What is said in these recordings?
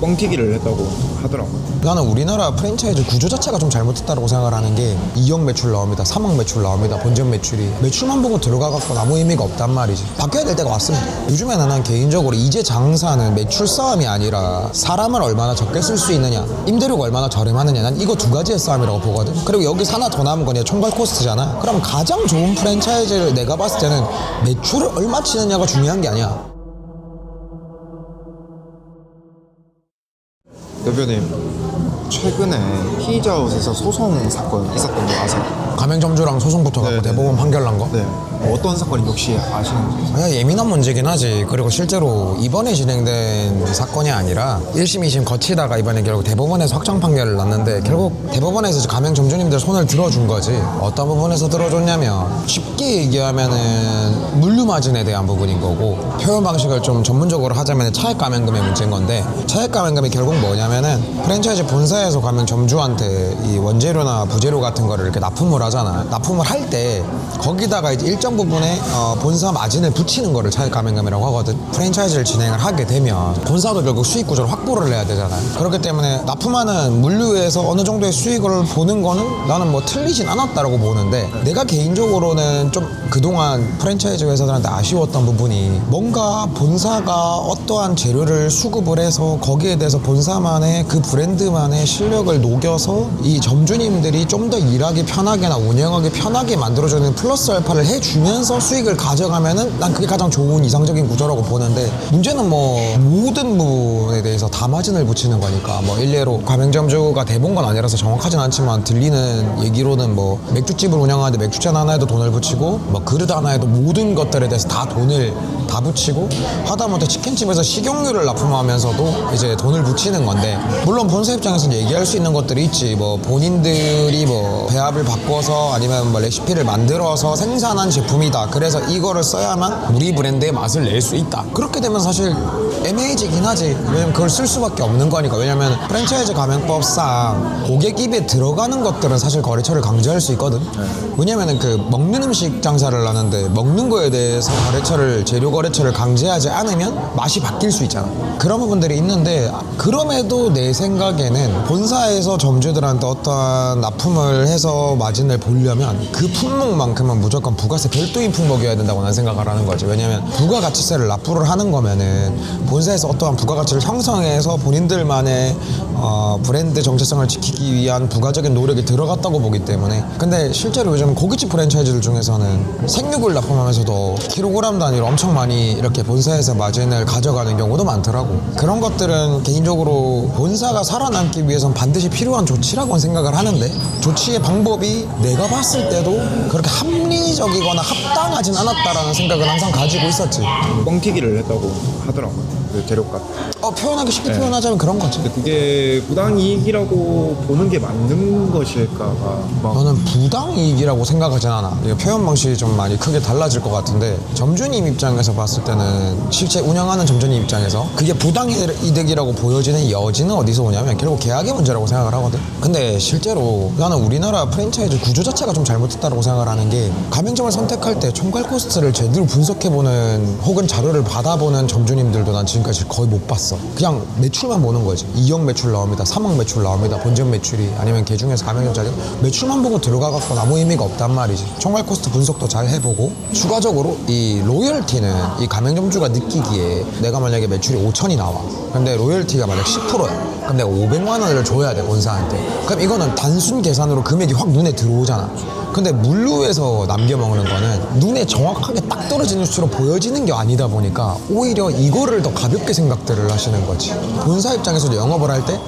뻥튀기를 했다고 하더라고. 나는 우리나라 프랜차이즈 구조 자체가 좀 잘못됐다고 생각을 하는 게 2억 매출 나옵니다, 3억 매출 나옵니다. 본점 매출이 매출만 보고 들어가갖고 아무 의미가 없단 말이지. 바뀌어야 될 때가 왔습니다. 요즘에는 난 개인적으로 이제 장사는 매출 싸움이 아니라 사람을 얼마나 적게 쓸 수 있느냐, 임대료가 얼마나 저렴하느냐, 난 이거 두 가지의 싸움이라고 보거든. 그리고 여기서 하나 더 남은 거냐, 총괄 코스트잖아. 그럼 가장 좋은 프랜차이즈를 내가 봤을 때는 매출을 얼마 치느냐가 중요한 게 아니야. 대표님, 최근에 피자헛에서 소송 사건 있었던 거 아세요? 가맹점주랑 소송 붙어갖고 네, 네. 대법원 판결 난 거? 네. 어떤 사건인지 혹시 아시는지? 그냥 예민한 문제긴 하지. 그리고 실제로 이번에 진행된 사건이 아니라 1심, 2심 거치다가 이번에 결국 대법원에서 확정 판결을 났는데, 결국 대법원에서 가맹점주님들 손을 들어준 거지. 어떤 부분에서 들어줬냐면, 쉽게 얘기하면은 물류 마진에 대한 부분인 거고, 표현 방식을 좀 전문적으로 하자면 차액 가맹금의 문제인 건데, 차액 가맹금이 결국 뭐냐면은 프랜차이즈 본사에서 가맹점주한테 이 원재료나 부재료 같은 거를 이렇게 납품을 하잖아. 납품을 할 때 거기다가 이제 일정 부분에 본사 마진을 붙이는 거를 차액 가맹금이라고 하거든. 프랜차이즈를 진행을 하게 되면 본사도 결국 수익 구조를 확보를 해야 되잖아요. 그렇기 때문에 납품하는 물류에서 어느 정도의 수익을 보는 거는 나는 뭐 틀리진 않았다라고 보는데, 내가 개인적으로는 좀 그동안 프랜차이즈 회사들한테 아쉬웠던 부분이, 뭔가 본사가 어떠한 재료를 수급을 해서 거기에 대해서 본사만의 그 브랜드만의 실력을 녹여서 이 점주님들이 좀 더 일하기 편하게나 운영하기 편하게 만들어주는 플러스 알파를 해주면서 수익을 가져가면은 난 그게 가장 좋은 이상적인 구조라고 보는데, 문제는 뭐 모든 부분에 대해서 다 마진을 붙이는 거니까. 뭐 일례로 가맹점주가 대본 건 아니라서 정확하진 않지만 들리는 얘기로는 뭐 맥주집을 운영하는데 맥주잔 하나에도 돈을 붙이고, 뭐 그릇 하나에도 모든 것들에 대해서 다 돈을 다 붙이고, 하다못해 치킨집에서 식용유를 납품하면서도 이제 돈을 붙이는 건데, 물론 본사 입장에서는 얘기할 수 있는 것들이 있지. 뭐 본인들이 뭐 배합을 바꿔서 아니면 뭐 레시피를 만들어서 생산한 제품이다, 그래서 이거를 써야만 우리 브랜드의 맛을 낼 수 있다, 그렇게 되면 사실 애매해지긴 하지. 왜냐면 그걸 쓸 수밖에 없는 거니까. 왜냐면 프랜차이즈 가맹법상 고객 입에 들어가는 것들은 사실 거래처를 강제할 수 있거든. 왜냐면은 그 먹는 음식 장사를 하는데 먹는 거에 대해서 거래처를, 재료 거래처를 강제하지 않으면 맛이 바뀔 수 있잖아. 그런 부분들이 있는데, 그럼에도 내 생각에는 본사에서 점주들한테 어떠한 납품을 해서 마진을 보려면 그 품목만큼은 무조건 부가세 별도인 품목이어야 된다고 난 생각을 하는 거지. 왜냐면 부가가치세를 납부를 하는 거면은 본사에서 어떠한 부가가치를 형성해서 본인들만의 브랜드 정체성을 지키기 위한 부가적인 노력이 들어갔다고 보기 때문에. 근데 실제로 요즘 고깃집 프랜차이즈들 중에서는 생육을 납품하면서도 킬로그램 단위로 엄청 많이 이렇게 본사에서 마진을 가져가는 경우도 많더라고. 그런 것들은 개인적으로 본사가 살아남기 위해선 반드시 필요한 조치라고는 생각을 하는데, 조치의 방법이 내가 봤을 때도 그렇게 합리적이거나 합당하진 않았다라는 생각은 항상 가지고 있었지. 뻥튀기를 했다고 하더라고. 그 재료값. 표현하기 쉽게 표현하자면 그런 거지. 근데 그게 부당이익이라고 보는 게 맞는 것일까가 막. 저는 부당이익이라고 생각하진 않아. 이게 표현 방식이 좀 많이 크게 달라질 것 같은데, 점주님 입장에서 봤을 때는, 실제 운영하는 점주님 입장에서 그게 부당이득이라고 보여지는 여지는 어디서 오냐면 결국 계약의 문제라고 생각을 하거든. 근데 실제로 나는 우리나라 프랜차이즈 구조 자체가 좀 잘못됐다고 생각을 하는 게, 가맹점을 선택할 때 총괄 코스트를 제대로 분석해보는 혹은 자료를 받아보는 점주님들도 난 지금까지 거의 못 봤어. 그냥 매출만 보는 거지. 2억 매출 나옵니다, 3억 매출 나옵니다. 본점 매출이, 아니면 개중에서 가맹점짜리 매출만 보고 들어가갖고 아무 의미가 없단 말이지. 총괄 코스트 분석도 잘 해보고, 추가적으로 이 로열티는 이 가맹점주가 느끼기에, 내가 만약에 매출이 5천이 나와, 근데 로열티가 만약 10%야. 그럼 내가 500만 원을 줘야 돼, 본사한테. 그럼 이거는 단순 계산으로 금액이 확 눈에 들어오잖아. 근데 물류에서 남겨먹는 거는 눈에 정확하게 딱 떨어지는 수로 보여지는 게 아니다 보니까 오히려 이거를 더 가볍게 생각들을 하시는 거지. 본사 입장에서도 영업을 할 때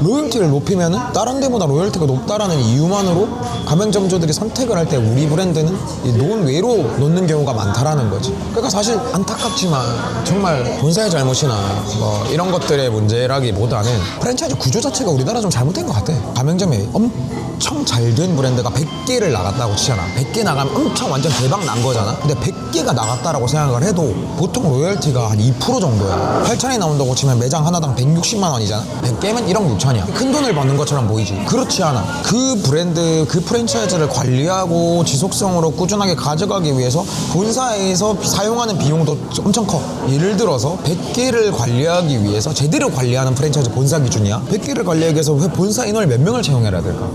로열티를 높이면은 다른 데보다 로열티가 높다라는 이유만으로 가맹점주들이 선택을 할 때 우리 브랜드는 논외로 놓는 경우가 많다라는 거지. 그러니까 사실 안타깝지만 정말 본사의 잘못이나 뭐 이런 것들의 문제라기보다는 프랜차이즈 구조 자체가 우리나라 좀 잘못된 것 같아. 가맹점이 엄청 잘 된 브랜드가 100개를 나갔다고 치잖아. 100개 나가면 엄청 완전 대박 난 거잖아. 근데 100개가 나갔다라고 생각을 해도 보통 로열티가 한 2% 정도야. 8천이 나온다고 치면 매장 하나당 160만 원이잖아. 100개면 1억 6천이야. 큰 돈을 버는 것처럼 보이지. 그렇지 않아. 그 브랜드, 그 프랜차이즈를 관리하고 지속성으로 꾸준하게 가져가기 위해서 본사에서 사용하는 비용도 엄청 커. 예를 들어서 100개를 관리하기 위해서 제대로 관리하는 프랜차이즈 본사 기준이야. 100개를 관리하기 위해서 본사 인원을 몇 명을 채용해야 될까?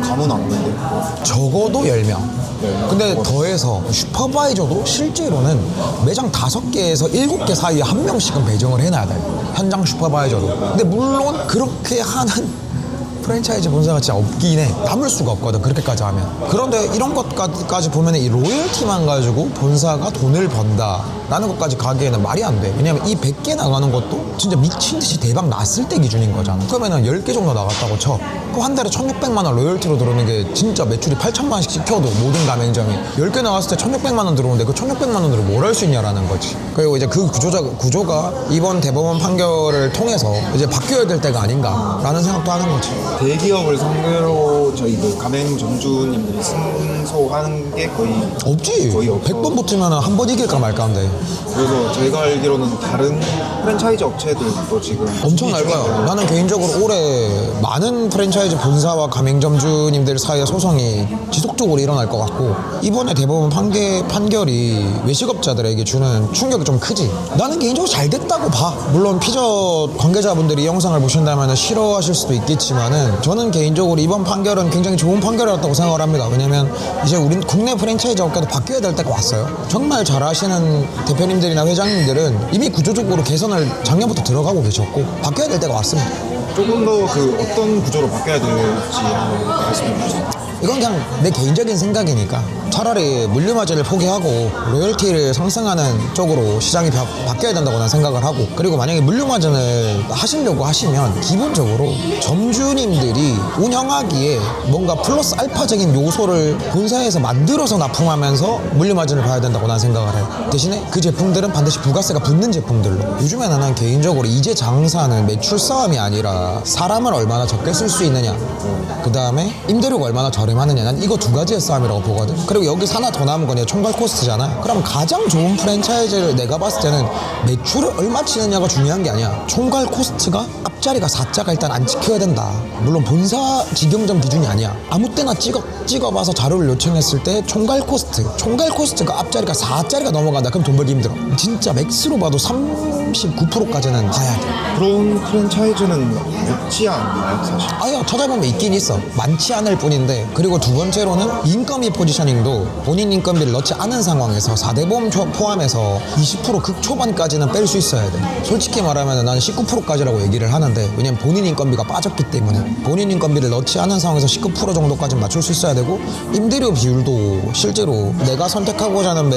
감은 안 오는데. 적어도 10명. 근데 더해서 슈퍼바이저도 실제로는 매장 5개에서 7개 사이에 한 명씩은 배정을 해놔야 돼. 현장 슈퍼바이저도. 근데 물론 그렇게 하는 프랜차이즈 본사가 진짜 없긴 해. 남을 수가 없거든, 그렇게까지 하면. 그런데 이런 것까지 보면 이 로열티만 가지고 본사가 돈을 번다 라는 것까지 가기에는 말이 안 돼. 왜냐면 이 100개 나가는 것도 진짜 미친 듯이 대박 났을 때 기준인 거잖아. 그러면은 10개 정도 나갔다고 쳐. 그럼 한 달에 1,600만 원 로열티로 들어오는 게 진짜 매출이 8천만 원씩 시켜도 모든 가맹점이 10개 나갔을 때 1,600만 원 들어오는데 그 1,600만 원으로 뭘 할 수 있냐라는 거지. 그리고 이제 그 구조가 이번 대법원 판결을 통해서 이제 바뀌어야 될 때가 아닌가라는 생각도 하는 거지. 대기업을 상대로 저희 그 가맹 점주님들이 승소하는 게 없지. 거의 없어. 100번 붙으면 한 번 이길까 말까 한데. 그래서 제가 알기로는 다른 프랜차이즈 업체들도 지금 엄청 날 거야. 나는 개인적으로 올해 많은 프랜차이즈 본사와 가맹점주님들 사이의 소송이 지속적으로 일어날 것 같고, 이번에 대법원 판결이 외식업자들에게 주는 충격이 좀 크지. 나는 개인적으로 잘 됐다고 봐. 물론 피저 관계자분들이 이 영상을 보신다면 싫어하실 수도 있겠지만은 저는 개인적으로 이번 판결은 굉장히 좋은 판결이었다고 생각을 합니다. 왜냐면 이제 우린 국내 프랜차이즈 업계도 바뀌어야 될 때가 왔어요. 정말 잘 아시는 대표님들이나 회장님들은 이미 구조적으로 개선을 작년부터 들어가고 계셨고 바뀌어야 될 때가 왔습니다. 조금 더 그 어떤 구조로 바뀌어야 될지 한번 말씀해 주세요. 이건 그냥 내 개인적인 생각이니까 차라리 물류마진을 포기하고 로열티를 상승하는 쪽으로 시장이 바뀌어야 된다고 난 생각을 하고, 그리고 만약에 물류마진을 하시려고 하시면 기본적으로 점주님들이 운영하기에 뭔가 플러스 알파적인 요소를 본사에서 만들어서 납품하면서 물류마진을 봐야 된다고 난 생각을 해. 대신에 그 제품들은 반드시 부가세가 붙는 제품들로. 요즘에는 난 개인적으로 이제 장사는 매출 싸움이 아니라 사람을 얼마나 적게 쓸 수 있느냐, 그 다음에 임대료가 얼마나 저렴하느냐, 난 이거 두 가지의 싸움이라고 보거든. 그리고 여기서 하나 더 남은 거냐, 총괄 코스트잖아. 그럼 가장 좋은 프랜차이즈를 내가 봤을 때는 매출을 얼마 치느냐가 중요한 게 아니야. 총괄 코스트가 앞자리가 4자가 일단 안 지켜야 된다. 물론 본사 직영점 기준이 아니야. 아무 때나 찍어봐서 자료를 요청했을 때 총괄 코스트가 앞자리가 4자리가 넘어간다. 그럼 돈 벌기 힘들어. 진짜 맥스로 봐도 39%까지는 봐야 돼. 그런 프랜차이즈는 없지 않나요, 사실? 아야, 찾아보면 있긴 있어. 많지 않을 뿐인데. 그리고 두 번째로는 인건비 포지셔닝도 본인 인건비를 넣지 않은 상황에서 4대 보험 포함해서 20% 극초반까지는 뺄 수 있어야 돼. 솔직히 말하면 난 19%까지라고 얘기를 하는데, 왜냐면 본인 인건비가 빠졌기 때문에 본인 인건비를 넣지 않은 상황에서 19% 정도까지 맞출 수 있어야 되고, 임대료 비율도 실제로 내가 선택하고자 하는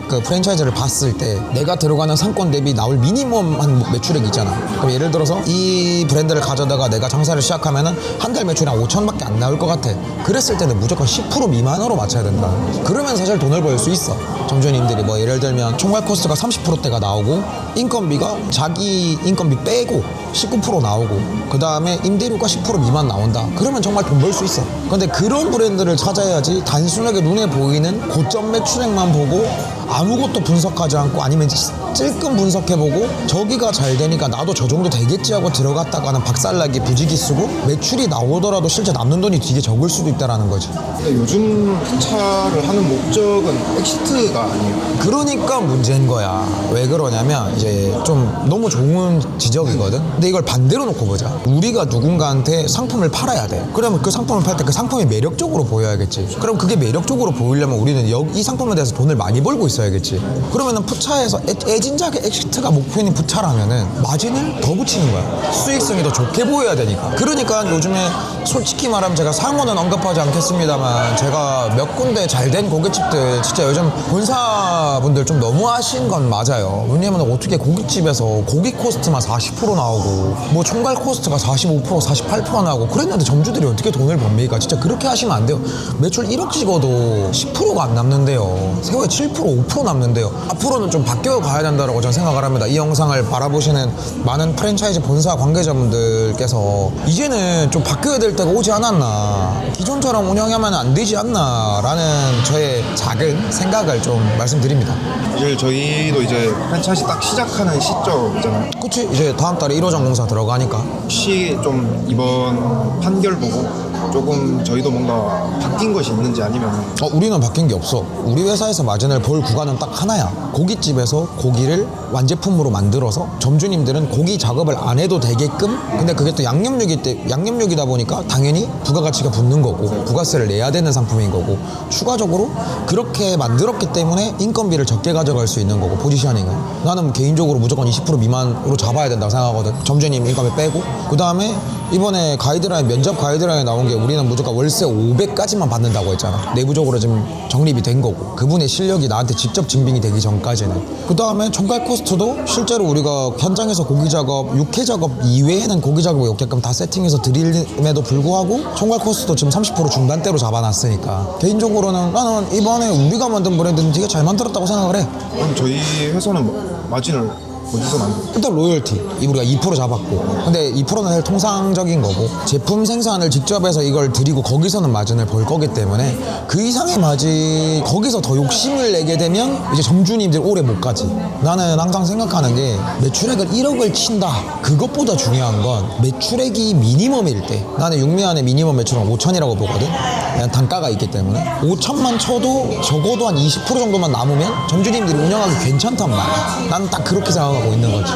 그 프랜차이즈를 봤을 때 내가 들어가는 상권 대비 나올 미니멈 한 매출액이 있잖아. 그럼 예를 들어서 이 브랜드를 가져다가 내가 장사를 시작하면은 한 달 매출이 한 5천밖에 안 나올 것 같아. 그랬을 때는 무조건 10% 미만으로 맞춰야 된다. 그러면 사실 돈을 벌 수 있어. 점주님들이 뭐 예를 들면 총괄 코스트가 30%대가 나오고 인건비가 자기 인건비 빼고 19% 나오고 그 다음에 임대료가 10% 미만 나온다. 그러면 정말 돈 벌 수 있어. 근데 그런 브랜드를 찾아야지 단순하게 눈에 보이는 고점 매출액만 보고 아무것도 분석하지 않고, 아니면 찔끔 분석해보고 저기가 잘 되니까 나도 저 정도 되겠지 하고 들어갔다가는 박살나기 부지기 쓰고 매출이 나오더라도 실제 남는 돈이 되게 적을 수도 있다라는 거지. 근데 요즘 차를 하는 목적은 엑시트가 아니에요. 그러니까 문제인 거야. 왜 그러냐면 이제 좀 너무 좋은 지적이거든. 근데 이걸 반대로 놓고 보자. 우리가 누군가한테 상품을 팔아야 돼. 그러면 그 상품을 팔 때 그 상품이 매력적으로 보여야겠지. 그럼 그게 매력적으로 보이려면 우리는 이 상품에 대해서 돈을 많이 벌고 있어야겠지. 그러면은 푸차에서 애진작의 엑시트가 목표인 푸차라면은 마진을 더 붙이는 거야. 수익성이 더 좋게 보여야 되니까. 그러니까 요즘에 솔직히 말하면 제가 상호는 언급하지 않겠습니다만 제가 몇 군데 잘된 고깃집들 진짜 요즘 본사분들 좀 너무하신 건 맞아요. 왜냐면 어떻게 고깃집에서 고기 코스트만 40% 나오고 뭐 총괄 코스트가 45% 48% 나오고 그랬는데 점주들이 어떻게 돈을 법니까? 진짜 그렇게 하시면 안 돼요. 매출 1억 찍어도 10%가 안 남는데요. 세후에 7% 5% 남는데요. 앞으로는 좀 바뀌어 가야 된다고 저는 생각을 합니다. 이 영상을 바라보시는 많은 프랜차이즈 본사 관계자분들께서 이제는 좀 바뀌어야 될 때가 오지 않았나, 기존처럼 운영하면 안 되지 않나 라는 저의 작은 생각을 좀 말씀드립니다. 사실 저희도 이제 프랜차이즈 딱 시작하는 시점이잖아요. 그치? 이제 다음 달에 1호점 공사 들어가니까. 혹시 좀 이번 판결 보고 조금 저희도 뭔가 바뀐 것이 있는지 아니면 우리는 바뀐 게 없어. 우리 회사에서 마진을 볼 구간은 딱 하나야. 고깃집에서 고기를 완제품으로 만들어서 점주님들은 고기 작업을 안 해도 되게끔, 근데 그게 또 양념육이다 보니까 당연히 부가가치가 붙는 거고 부가세를 내야 되는 상품인 거고, 추가적으로 그렇게 만들었기 때문에 인건비를 적게 가져갈 수 있는 거고, 포지셔닝은 나는 개인적으로 무조건 20% 미만으로 잡아야 된다고 생각하거든. 점주님 인건비 빼고. 그 다음에 이번에 가이드라인, 면접 가이드라인에 나온 게 우리는 무조건 월세 500까지만 받는다고 했잖아. 내부적으로 지금 정립이 된 거고, 그분의 실력이 나한테 직접 증빙이 되기 전까지는. 그 다음에 총괄 코스트도 실제로 우리가 현장에서 고기 작업, 육회 작업 이외에는 고기 작업이 없게끔 다 세팅해서 드림에도 불구하고 총괄 코스트도 지금 30% 중반대로 잡아놨으니까, 개인적으로는 나는 이번에 우리가 만든 브랜드는 되게 잘 만들었다고 생각을 해. 그럼 저희 회사는 마진을 어디서 만들어요? 일단 로열티 우리가 2% 잡았고, 근데 2%는 사실 통상적인 거고, 제품 생산을 직접 해서 이걸 드리고 거기서는 마진을 벌 거기 때문에 그 이상의 마진, 거기서 더 욕심을 내게 되면 이제 점주님들 오래 못 가지. 나는 항상 생각하는 게 매출액을 1억을 친다, 그것보다 중요한 건 매출액이 미니멈일 때, 나는 육미안의 미니멈 매출은 5천이라고 보거든. 그냥 단가가 있기 때문에 5천만 쳐도 적어도 한 20% 정도만 남으면 점주님들이 운영하기 괜찮단 말이야. 나는 딱 그렇게 생각하고 있는 거지.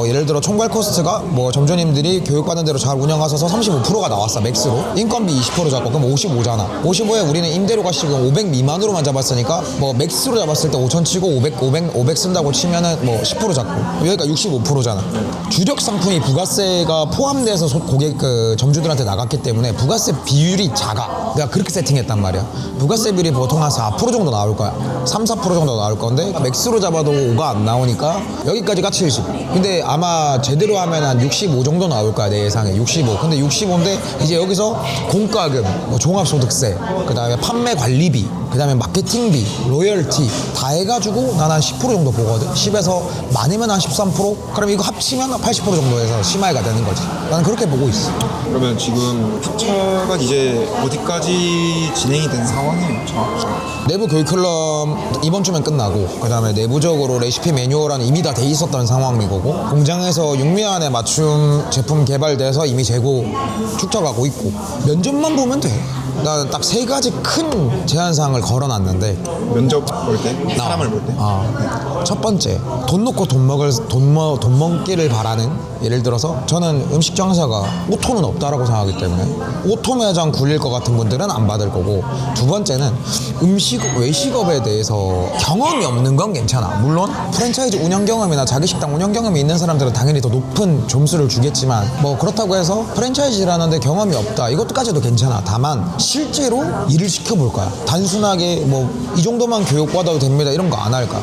예를 들어 총괄 코스트가 뭐 점주님들이 교육받는 대로 잘 운영하셔서 35%가 나왔어, 맥스로. 인건비 20% 잡고 그럼 55잖아. 55에 우리는 임대료가 지금 500 미만으로만 잡았으니까 뭐 맥스로 잡았을 때 5천 치고 500 쓴다고 치면은 뭐 10% 잡고 여기가 65%잖아. 주력 상품이 부가세가 포함돼서 고객 점주들한테 나갔기 때문에 부가세 비율이 작아. 내가 그렇게 세팅했단 말이야. 부가세 비율이 보통 한 4% 정도 나올 거야. 3-4% 정도 나올 건데 맥스로 잡아도 5가 안 나오니까 여기까지가 70. 근데 아마 제대로 하면 한 65 정도 나올 거야, 내 예상에. 65. 근데 65인데 이제 여기서 공과금, 뭐 종합소득세, 그 다음에 판매 관리비, 그 다음에 마케팅비, 로열티 다 해가지고 난 한 10% 정도 보거든. 10에서 많으면 한 13%? 그럼 이거 합치면 80% 정도에서 심화가 되는 거지. 나는 그렇게 보고 있어. 그러면 지금 피차가 이제 어디까지 진행이 된 상황이에요? 정확히? 내부 교육 클럽 이번 주면 끝나고, 그 다음에 내부적으로 레시피 매뉴얼은 이미 다 돼 있었던 상황인 거고, 공장에서 육미안에 맞춤 제품 개발돼서 이미 재고 축적하고 있고, 면접만 보면 돼. 나는 딱 3가지 큰 제한사항을 걸어놨는데, 면접 볼 때? 사람을 볼 때? 첫 번째, 돈 놓고 돈 먹기를 바라는, 예를 들어서 저는 음식 장사가 오토는 없다라고 생각하기 때문에 오토 매장 굴릴 것 같은 분들은 안 받을 거고, 두 번째는 외식업에 대해서 경험이 없는 건 괜찮아. 물론 프랜차이즈 운영 경험이나 자기 식당 운영 경험이 있는 사람들은 당연히 더 높은 점수를 주겠지만, 뭐 그렇다고 해서 프랜차이즈라는 데 경험이 없다, 이것까지도 괜찮아. 다만 실제로 일을 시켜볼 거야. 단순하게 뭐 이 정도만 교육받아도 됩니다 이런 거 안 할 거야.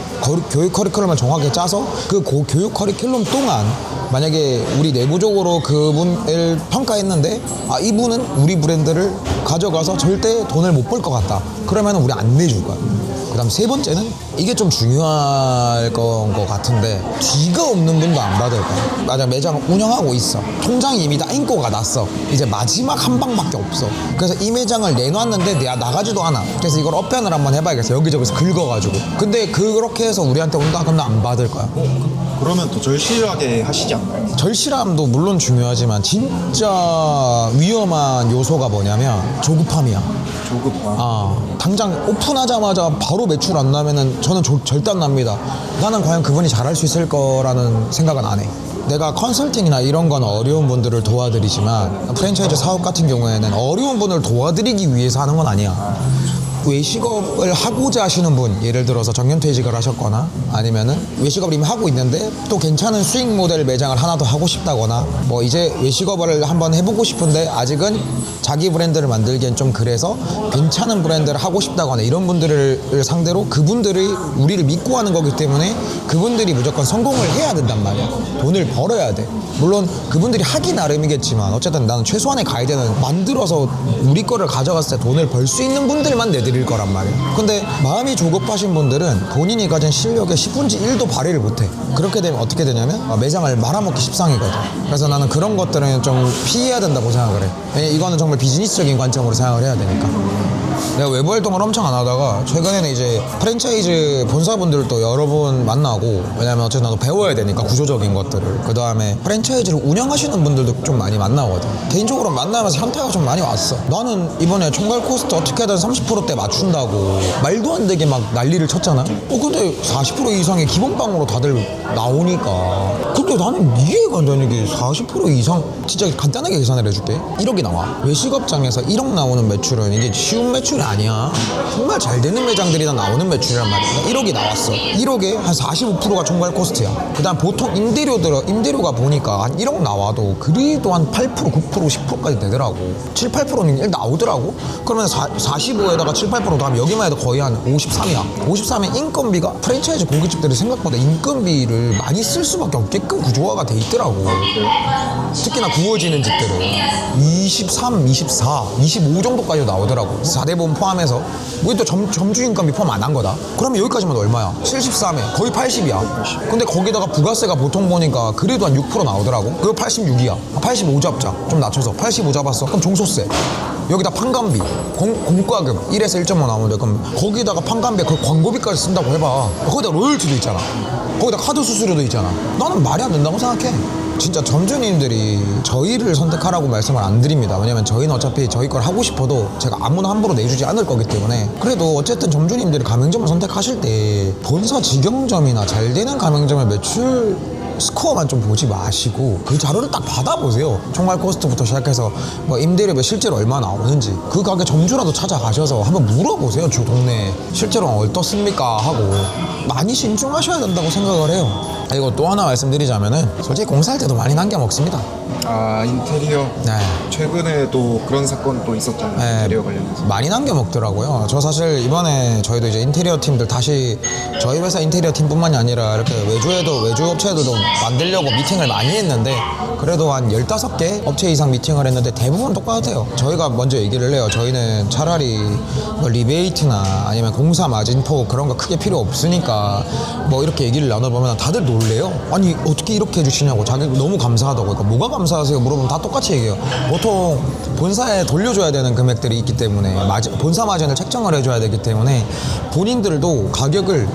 교육 커리큘럼을 정확하게 짜서 그 교육 커리큘럼 동안 만약에 우리 내부적으로 그분을 평가했는데, 이분은 우리 브랜드를 가져가서 절대 돈을 못 벌 것 같다, 그러면 우리 안 내줄 거야. 그 다음 3번째는 이게 좀 중요할 것 같은데, 뒤가 없는 분도 안 받을 거야. 만약 매장을 운영하고 있어, 통장이 이미 다 인고가 났어, 이제 마지막 한 방밖에 없어. 그래서 이 매장을 내놨는데 내가 나가지도 않아. 그래서 이걸 업편을 한번 해봐야겠어, 여기저기서 긁어가지고. 근데 그렇게 해서 우리한테 온다 그러면 안 받을 거야. 그러면 더 절실하게 하시지 않나요? 절실함도 물론 중요하지만 진짜 위험한 요소가 뭐냐면 조급함이야. 조급함. 당장 오픈하자마자 바로 매출 안 나면은 저는 절대 안 납니다. 나는 과연 그분이 잘할 수 있을 거라는 생각은 안 해. 내가 컨설팅이나 이런 건 어려운 분들을 도와드리지만 프랜차이즈 사업 같은 경우에는 어려운 분을 도와드리기 위해서 하는 건 아니야. 외식업을 하고자 하시는 분, 예를 들어서 정년퇴직을 하셨거나 아니면은 외식업을 이미 하고 있는데 또 괜찮은 수익 모델 매장을 하나 더 하고 싶다거나, 뭐 이제 외식업을 한번 해보고 싶은데 아직은 자기 브랜드를 만들기엔 좀 그래서 괜찮은 브랜드를 하고 싶다거나, 이런 분들을 상대로 그분들이 우리를 믿고 하는 거기 때문에 그분들이 무조건 성공을 해야 된단 말이야. 돈을 벌어야 돼. 물론 그분들이 하기 나름이겠지만 어쨌든 나는 최소한의 가이드는 만들어서 우리 거를 가져갔을 때 돈을 벌 수 있는 분들만 내드리는 일일 거란 말이야. 근데 마음이 조급하신 분들은 본인이 가진 실력의 10분의 1도 발휘를 못해. 그렇게 되면 어떻게 되냐면 매장을 말아먹기 십상이거든. 그래서 나는 그런 것들은 좀 피해야 된다고 생각을 해. 왜냐면 이거는 정말 비즈니스적인 관점으로 생각을 해야 되니까. 내가 외부 활동을 엄청 안 하다가 최근에는 이제 프랜차이즈 본사분들도 여러 분 만나고, 왜냐면 어쨌든 나도 배워야 되니까 구조적인 것들을. 그 다음에 프랜차이즈를 운영하시는 분들도 좀 많이 만나거든. 개인적으로 만나면서 현타가 좀 많이 왔어. 나는 이번에 총괄 코스트 어떻게든 30%대 맞춘다고 말도 안 되게 막 난리를 쳤잖아. 근데 40% 이상의 기본빵으로 다들 나오니까. 근데 나는 이해가 안 되는 게 40% 이상, 진짜 간단하게 계산을 해줄게. 1억이 나와. 외식업장에서 1억 나오는 매출은 이게 쉬운 매출이 아니야. 정말 잘 되는 매장들이나 나오는 매출이란 말이야. 1억이 나왔어. 1억에 한 45%가 총괄 코스트야. 그 다음 보통 임대료가 보니까 한 1억 나와도 그래도 한 8%, 9%, 10%까지 되더라고. 7, 8%는 나오더라고. 그러면 45에다가 7, 8% 더하면 여기만 해도 거의 한 53이야. 53에 인건비가 프랜차이즈 고깃집들이 생각보다 인건비를 많이 쓸 수밖에 없게끔 구조화가 돼 있더라고. 특히나 구워지는 집들은 23, 24, 25 정도까지 나오더라고. 4대보험 포함해서. 우리 또 점주 인건비 포함 안 한 거다. 그러면 여기까지만 얼마야? 73에 거의 80이야. 근데 거기다가 부가세가 보통 보니까 그래도 한 6% 나오더라고. 그거 86이야. 85 잡자. 좀 낮춰서 85 잡았어. 그럼 종소세. 여기다 판관비, 공과금 1에서 1.5 나오는데, 그럼 거기다가 판관비 그 광고비까지 쓴다고 해봐. 거기다 로열티도 있잖아. 거기다 카드 수수료도 있잖아. 나는 말이 안 된다고 생각해. 진짜 점주님들이 저희를 선택하라고 말씀을 안 드립니다. 왜냐면 저희는 어차피 저희 걸 하고 싶어도 제가 아무나 함부로 내주지 않을 거기 때문에. 그래도 어쨌든 점주님들이 가맹점을 선택하실 때 본사 직영점이나 잘 되는 가맹점의 매출 스코어만 좀 보지 마시고 그 자료를 딱 받아보세요. 총괄 코스트부터 시작해서 뭐 임대료가 실제로 얼마 나오는지 그 가게 점주라도 찾아가셔서 한번 물어보세요. 주 동네에 실제로 어떻습니까 하고 많이 신중하셔야 된다고 생각을 해요. 이거 또 하나 말씀드리자면은 솔직히 공사할 때도 많이 남겨 먹습니다. 아, 인테리어. 네. 최근에 또 그런 사건 또 있었잖아요. 네, 인테리어 관련해서. 많이 남겨 먹더라고요. 저 사실 이번에 저희도 이제 인테리어 팀들 다시 저희 회사 인테리어 팀뿐만이 아니라 이렇게 외주 업체들도 만들려고 미팅을 많이 했는데, 그래도 한 15개 업체 이상 미팅을 했는데 대부분 똑같아요. 저희가 먼저 얘기를 해요. 저희는 차라리 뭐 리베이트나 아니면 공사 마진포 그런 거 크게 필요 없으니까 뭐 이렇게 얘기를 나눠보면 다들 놀래요. 아니 어떻게 이렇게 해주시냐고. 자기 너무 감사하다고. 그러니까 뭐가 감사하세요 물어보면 다 똑같이 얘기해요. 보통 본사에 돌려줘야 되는 금액들이 있기 때문에 본사 마진을 책정을 해줘야 되기 때문에 본인들도 가격을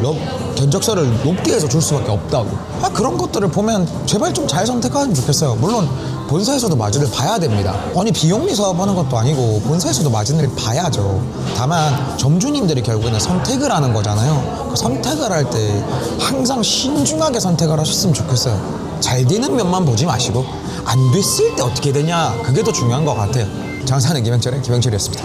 견적서를 높게 해서 줄 수밖에 없다고. 그런 것들을 보면 제발 좀 잘 선택하면 좋겠어요. 물론 본사에서도 마진을 봐야 됩니다. 아니 비영리 사업하는 것도 아니고 본사에서도 마진을 봐야죠. 다만 점주님들이 결국에는 선택을 하는 거잖아요. 그 선택을 할 때 항상 신중하게 선택을 하셨으면 좋겠어요. 잘 되는 면만 보지 마시고 안 됐을 때 어떻게 되냐, 그게 더 중요한 것 같아요. 장사는 김영철이었습니다.